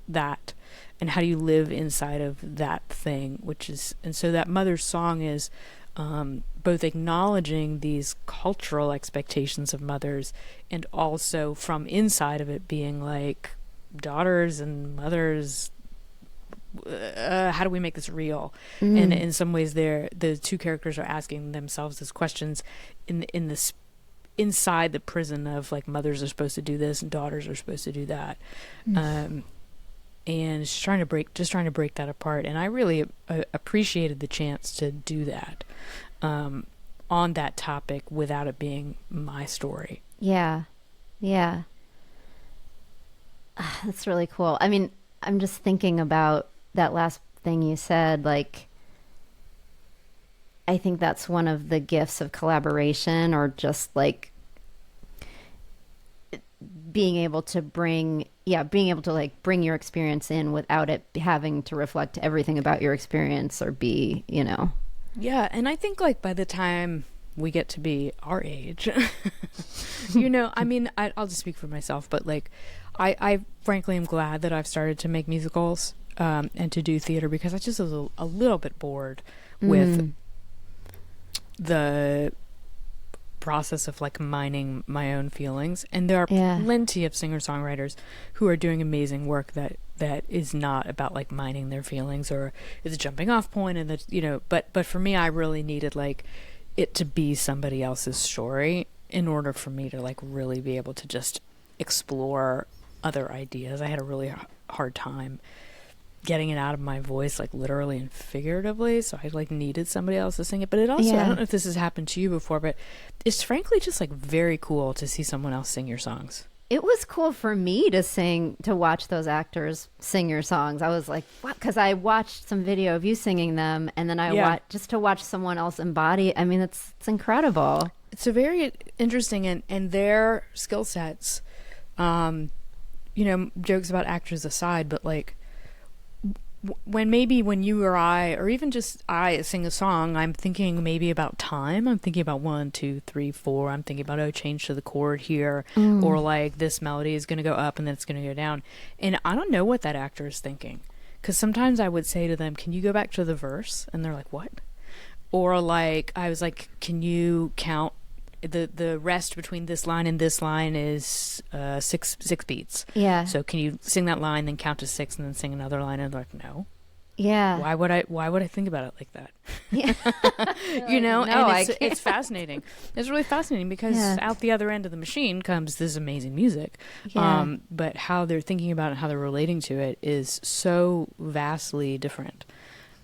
that, and how do you live inside of that thing, which is, and so that Mother's Song is both acknowledging these cultural expectations of mothers, and also from inside of it being like daughters and mothers, how do we make this real? And in some ways the two characters are asking themselves these questions in this inside the prison of like mothers are supposed to do this and daughters are supposed to do that. And just trying to break that apart, and I really appreciated the chance to do that on that topic without it being my story. Yeah. That's really cool. I mean, I'm just thinking about that last thing you said. Like, I think that's one of the gifts of collaboration, or just like being able to bring your experience in without it having to reflect everything about your experience or be, you know. Yeah, and I think like by the time we get to be our age, you know, I mean, I'll just speak for myself, but like I frankly am glad that I've started to make musicals and to do theater, because I just was a little bit bored with the process of like mining my own feelings. And there are plenty of singer-songwriters who are doing amazing work that is not about like mining their feelings or is a jumping off point, and that, you know, but for me, I really needed like it to be somebody else's story in order for me to like really be able to just explore other ideas. I had a really hard time getting it out of my voice, like literally and figuratively, so I like needed somebody else to sing it. But it also, I don't know if this has happened to you before, but it's frankly just like very cool to see someone else sing your songs. It was cool for me to watch those actors sing your songs. I was like, what? Because I watched some video of you singing them, and then I just to watch someone else embody. I mean, it's incredible. It's a very interesting, and their skill sets, you know, jokes about actors aside, but like when you or I, or even just I sing a song, I'm thinking maybe about time. I'm thinking about 1, 2, 3, 4. I'm thinking about, change to the chord here, or like this melody is going to go up and then it's going to go down. And I don't know what that actor is thinking, because sometimes I would say to them, can you go back to the verse? And they're like, what? Or like, I was like, can you count the rest between this line and this line is 6 beats. Yeah. So can you sing that line, then count to 6, and then sing another line? And they're like, no. Yeah. Why would I think about it like that? Yeah. You know, no, and it's fascinating. It's really fascinating, because out the other end of the machine comes this amazing music. Yeah. But how they're thinking about it and how they're relating to it is so vastly different.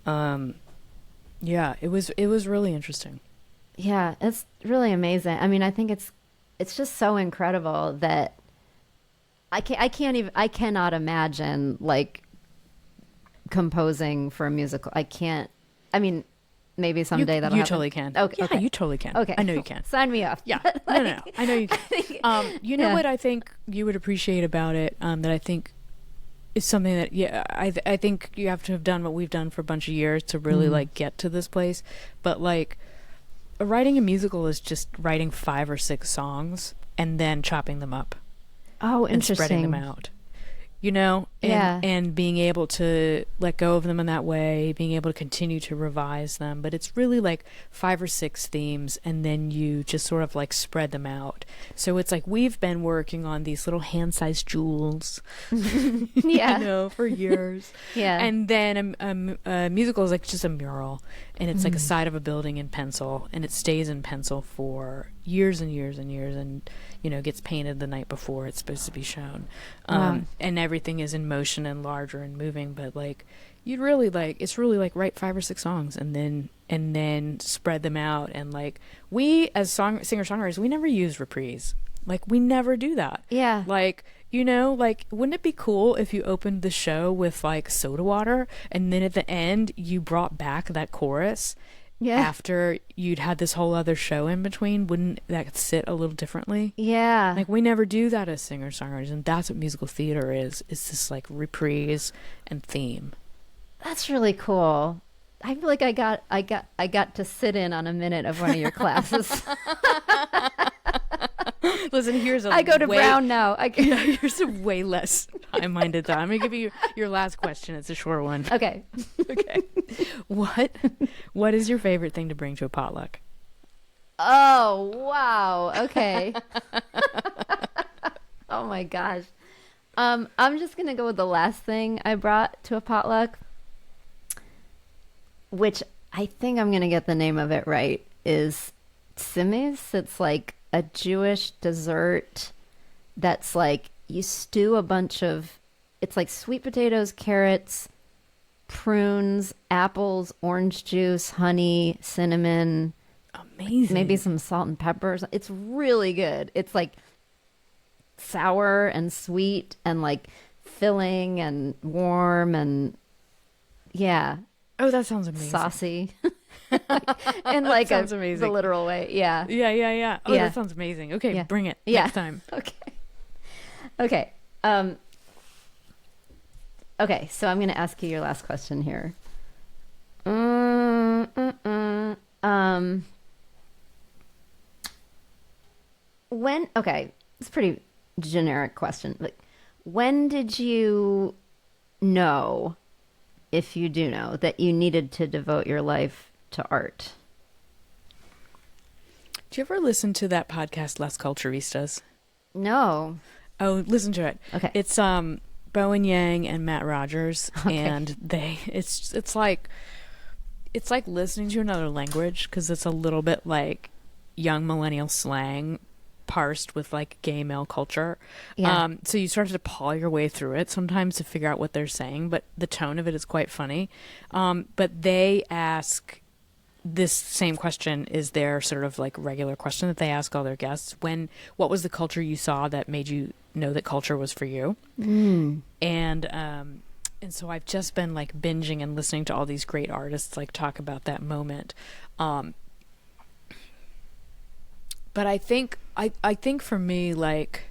Yeah, it was really interesting. Yeah, it's really amazing. I mean, I think it's just so incredible that I cannot imagine like composing for a musical. I can't. I mean, maybe someday that'll you happen. Totally can. Okay, yeah, okay. You totally can. Okay, I know cool. you can. Sign me up. Yeah, no. I know you can. You know what I think you would appreciate about it, that I think is something that I think you have to have done what we've done for a bunch of years to really like get to this place. But like, writing a musical is just writing 5 or 6 songs and then chopping them up. Oh, and interesting. spreading them out. You know, and being able to let go of them in that way, being able to continue to revise them. But it's really like 5 or 6 themes, and then you just sort of like spread them out. So it's like we've been working on these little hand-sized jewels, for years. And then a musical is like just a mural, and it's like a side of a building in pencil, and it stays in pencil for years and years and years, and gets painted the night before it's supposed to be shown. And everything is in motion and larger and moving, but like it's really like write 5 or 6 songs and then spread them out. And like we as singer-songwriters, we never use reprise. Like we never do that. Like like wouldn't it be cool if you opened the show with like Soda Water, and then at the end you brought back that chorus after you'd had this whole other show in between? Wouldn't that sit a little differently? Like we never do that as singer-songwriters, and that's what musical theater is this like reprise and theme. That's really cool. I feel like I got to sit in on a minute of one of your classes. Listen, I go to Brown now. Here's a way less high-minded thought. I'm gonna give you your last question. It's a short one. Okay. What is your favorite thing to bring to a potluck? Oh, wow. Okay. Oh my gosh. I'm just gonna go with the last thing I brought to a potluck, which I think I'm gonna get the name of it right, is tsimis. It's like a Jewish dessert that's like you stew a bunch of, it's like sweet potatoes, carrots, prunes, apples, orange juice, honey, cinnamon. Amazing. Maybe some salt and peppers. It's really good. It's like sour and sweet and like filling and warm and Oh, that sounds amazing. Saucy. In like the literal way. Yeah. Oh, that sounds amazing. Okay, bring it next time. Okay. Okay, so I'm going to ask you your last question here. It's a pretty generic question. Like, when did you know, if you do know, that you needed to devote your life to art? Do you ever listen to that podcast, Les Culturistas? No. Oh, listen to it. Okay. It's Bowen Yang and Matt Rogers, and it's like listening to another language, because it's a little bit like young millennial slang parsed with like gay male culture. So you start to paw your way through it sometimes to figure out what they're saying, but the tone of it is quite funny. But they ask this same question, is their sort of like regular question that they ask all their guests. What was the culture you saw that made you know that culture was for you? And so I've just been like binging and listening to all these great artists like talk about that moment. But I think for me, like,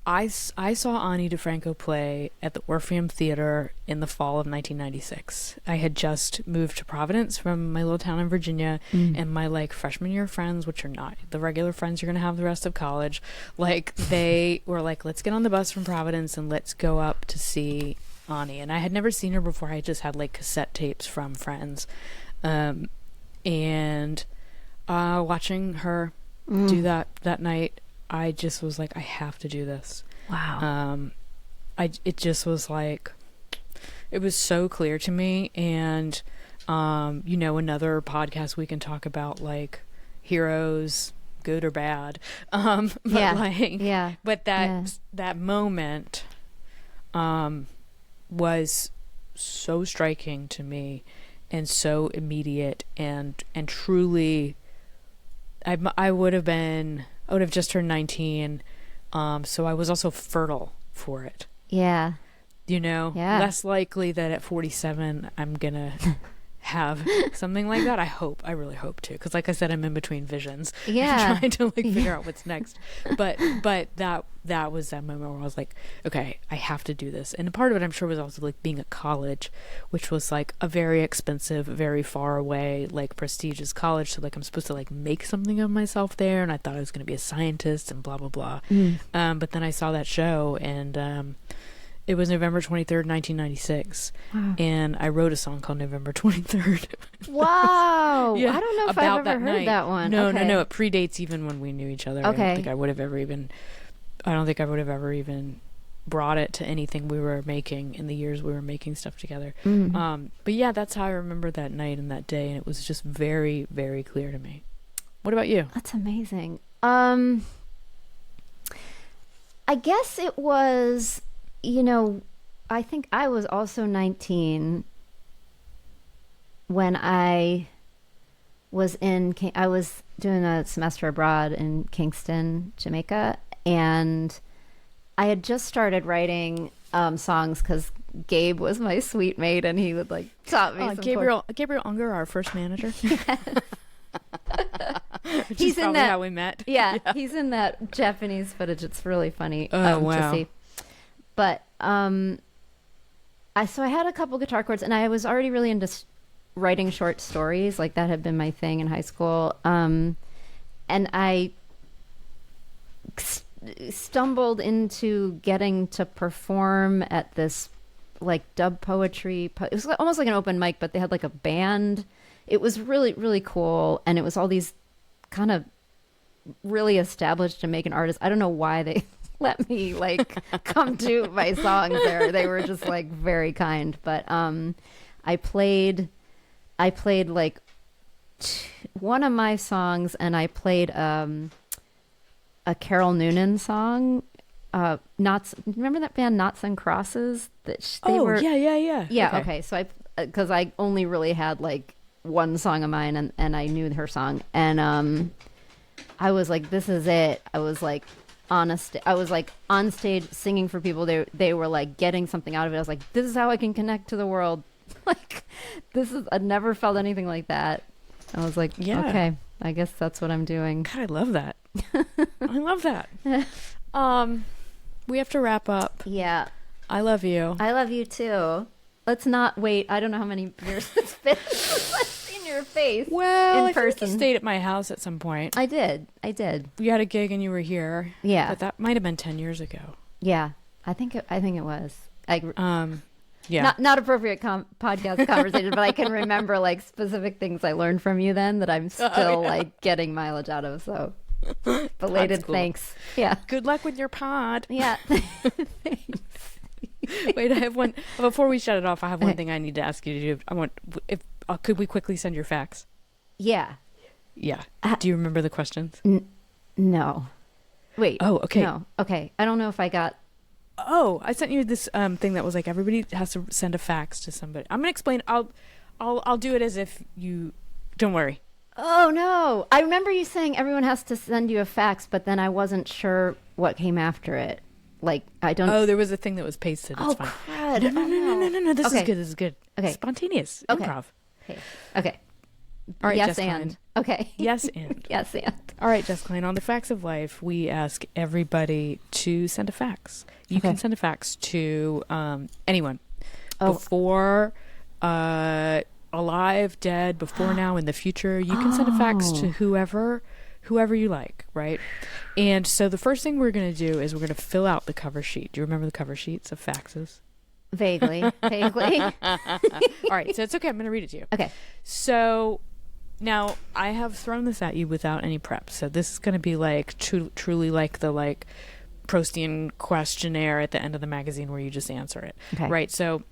I saw Ani DeFranco play at the Orpheum Theater in the fall of 1996. I had just moved to Providence from my little town in Virginia, and my like freshman year friends, which are not the regular friends you're going to have the rest of college, like they were like, let's get on the bus from Providence and let's go up to see Ani. And I had never seen her before. I just had like cassette tapes from friends. And watching her do that night, I just was like, I have to do this. Wow. It just was like, it was so clear to me. And, another podcast we can talk about like heroes, good or bad. But that moment, was so striking to me and so immediate and truly, I would have just turned 19, so I was also fertile for it. Yeah. Less likely that at 47 I'm gonna have something like that. I really hope to, because like I said, I'm in between visions. Trying to like figure out what's next. But that was that moment where I was like, okay, I have to do this. And a part of it, I'm sure, was also like being at college, which was like a very expensive, very far away, like prestigious college. So like I'm supposed to like make something of myself there, and I thought I was going to be a scientist and blah blah blah. But then I saw that show, and It was November 23rd, 1996. Wow. And I wrote a song called November 23rd. Wow. Yeah, I don't know if about I've ever heard night. that one. No, Okay. no. It predates even when we knew each other. Okay. I don't think I would have ever even brought it to anything we were making in the years we were making stuff together. But yeah, that's how I remember that night and that day, and it was just very, very clear to me. What about you? That's amazing. I guess it was, I think I was also 19 when I was I was doing a semester abroad in Kingston, Jamaica, and I had just started writing songs because Gabe was my suite mate, and he would taught me some Gabriel Unger, our first manager. Which He's is in probably that- how we met. Yeah, he's in that Japanese footage. It's really funny Wow. to see. But I had a couple guitar chords, and I was already really into writing short stories. Like that had been my thing in high school. And I stumbled into getting to perform at this dub poetry. It was almost like an open mic, but they had a band. It was really, really cool. And it was all these kind of really established Jamaican artists. I don't know why they let me come do my songs there. They were just very kind. But I played one of my songs, and I played a Carol Noonan song. Remember that band Knots and Crosses? Yeah. Yeah. Okay. So because I only really had one song of mine, and I knew her song, and I was like, this is it. I was on stage singing for people. They were getting something out of it. I was like, this is how I can connect to the world. I never felt anything like that. I was like, Yeah. okay, I guess that's what I'm doing. God, I love that. I love that. We have to wrap up. Yeah. I love you. I love you too. Let's not wait. I don't know how many beers it's been since I've seen your face Well, in I think person. you stayed at my house at some point. I did. You had a gig and you were here. Yeah. But that might have been 10 years ago. Yeah. I think it was. Yeah. Not appropriate podcast conversation, but I can remember specific things I learned from you then that I'm still getting mileage out of. So belated cool. thanks. Yeah. Good luck with your pod. Yeah. Wait, I have one. Before we shut it off, I have one thing I need to ask you to do. Could we quickly send your fax? Yeah. Yeah. Do you remember the questions? No. Wait. Oh, okay. No. Okay. I don't know if I got. Oh, I sent you this thing that was everybody has to send a fax to somebody. I'm gonna explain. I'll do it as if you. Don't worry. Oh no! I remember you saying everyone has to send you a fax, but then I wasn't sure what came after it. I don't. Oh, there was a thing that was pasted. It's fine. crud! No. This Okay. is good. This is good. Okay. Spontaneous. Okay. Improv. Okay. All right, Yes, Jess and Klein. okay. Yes, and. Yes, and All right, Jess Klein. On the Facts of Life, we ask everybody to send a fax. You Okay. can send a fax to anyone. Oh. Before, alive, dead, before, now, in the future. You can send a fax to whoever you like, right? And so the first thing we're going to do is we're going to fill out the cover sheet. Do you remember the cover sheets of faxes? vaguely. All right, so it's okay. I'm going to read it to you. Okay. So now I have thrown this at you without any prep. So this is going to be truly like the Proustian questionnaire at the end of the magazine where you just answer it. Okay. Right. So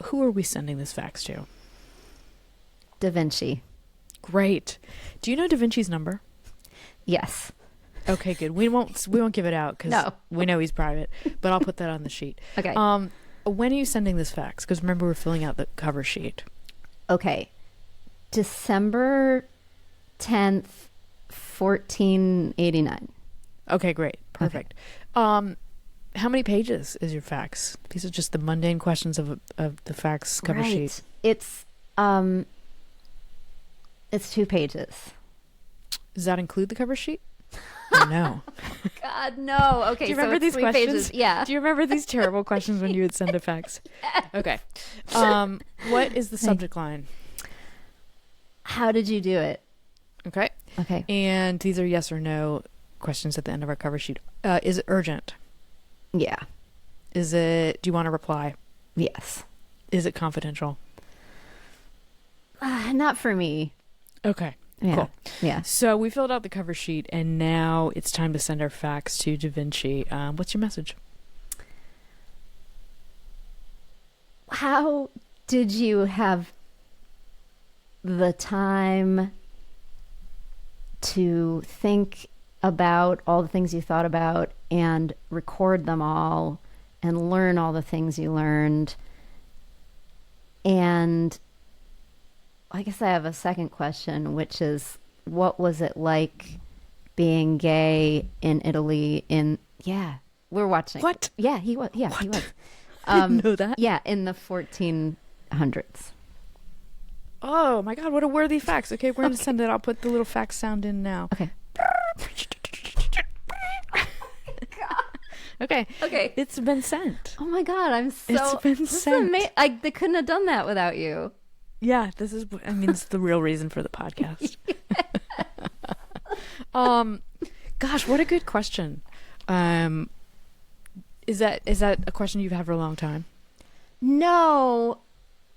who are we sending this fax to? Da Vinci. Great. Do you know Da Vinci's number? Yes. Okay, good. We won't give it out because No. we know he's private, but I'll put that on the sheet. Okay. When are you sending this fax? Because remember, we're filling out the cover sheet. Okay. December 10th, 1489. Okay, great. Perfect. How many pages is your fax? These are just the mundane questions of the fax cover sheet. It's 2 pages. Does that include the cover sheet? Or no. God, no. Okay, Do you so remember it's these 3 questions? pages. Yeah. Do you remember these terrible questions when you would send a fax? Okay. What is the subject line? How did you do it? Okay. Okay. And these are yes or no questions at the end of our cover sheet. Is it urgent? Yeah. Is it, do you want to reply? Yes. Is it confidential? Not for me. Okay. Yeah. Cool. Yeah. So we filled out the cover sheet, and now it's time to send our facts to Da Vinci. What's your message? How did you have the time to think about all the things you thought about and record them all and learn all the things you learned? And I guess I have a second question, which is, what was it like being gay in Italy we're watching. What? Yeah, he was. Yeah, he was. I didn't know that. Yeah, in the 1400s. Oh my God, what a worthy fax. Okay, we're going to send it. I'll put the little fax sound in now. Okay. Okay. Okay. It's been sent. Oh my God, I'm so... It's been this is sent. they couldn't have done that without you. Yeah, this is, I mean, it's the real reason for the podcast. Gosh, what a good question. Is that a question you've had for a long time? No,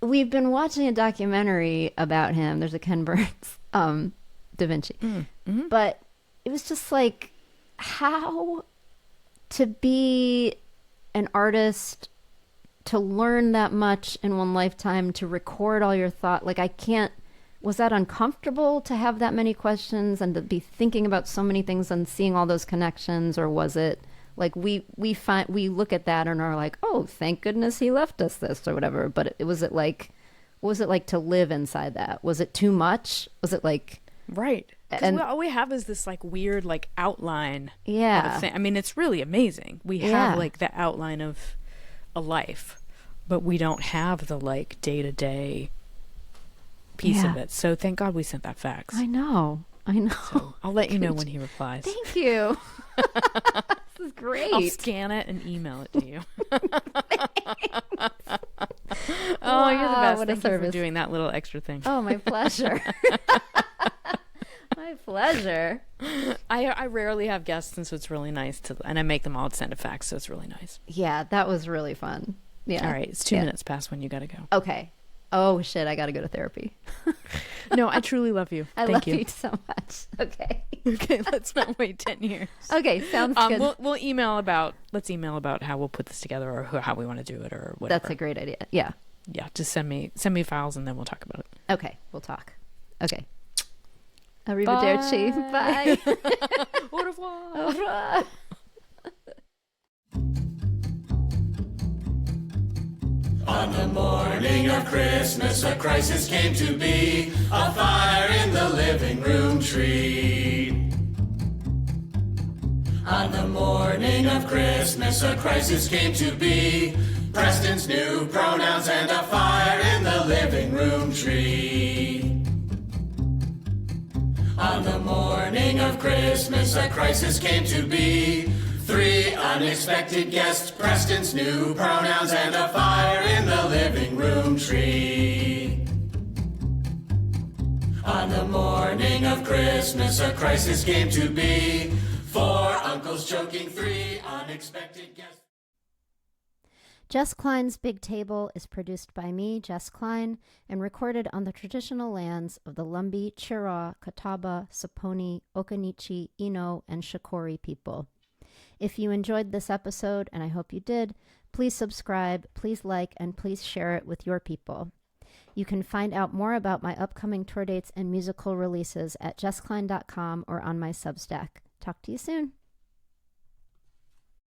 we've been watching a documentary about him. There's a Ken Burns, Da Vinci. Mm-hmm. But it was just like, how to be an artist, to learn that much in one lifetime, to record all your thought. Like, was that uncomfortable to have that many questions and to be thinking about so many things and seeing all those connections? Or was it like we look at that and are like, oh, thank goodness he left us this or whatever? But what was it like to live inside that? Was it too much? Was it like... Right. Because all we have is this like weird like outline. Yeah. Of a thing. I mean, it's really amazing. We have like the outline of a life, but we don't have the like day-to-day piece of it. So thank God we sent that fax. I know. So I'll let you know when he replies. Thank you. This is great. I'll scan it and email it to you. Oh, you're the best. What a Thank service. you for doing that little extra thing. Oh, my pleasure. My pleasure. I rarely have guests, and so it's really nice and I make them all send a fax, so it's really nice. Yeah, that was really fun. Yeah. All right, it's 2 minutes past when you got to go. Okay. Oh shit, I got to go to therapy. No, I truly love you. I Thank love you so much. Okay. Okay, let's not wait 10 years. Okay, sounds good. Let's email about how we'll put this together or how we want to do it or whatever. That's a great idea. Yeah. Yeah, just send me files and then we'll talk about it. Okay, we'll talk. Okay. Arrivederci. Bye. Au revoir. Au revoir. On the morning of Christmas, a crisis came to be, a fire in the living room tree. On the morning of Christmas, a crisis came to be, Preston's new pronouns and a fire in the living room tree. On the morning of Christmas, a crisis came to be, 3 unexpected guests, Preston's new pronouns, and a fire in the living room tree. On the morning of Christmas, a crisis came to be, 4 uncles joking, 3 unexpected guests. Jess Klein's Big Table is produced by me, Jess Klein, and recorded on the traditional lands of the Lumbee, Chiraw, Catawba, Saponi, Occaneechi, Eno, and Shakori people. If you enjoyed this episode, and I hope you did, please subscribe, please like, and please share it with your people. You can find out more about my upcoming tour dates and musical releases at jessklein.com or on my Substack. Talk to you soon.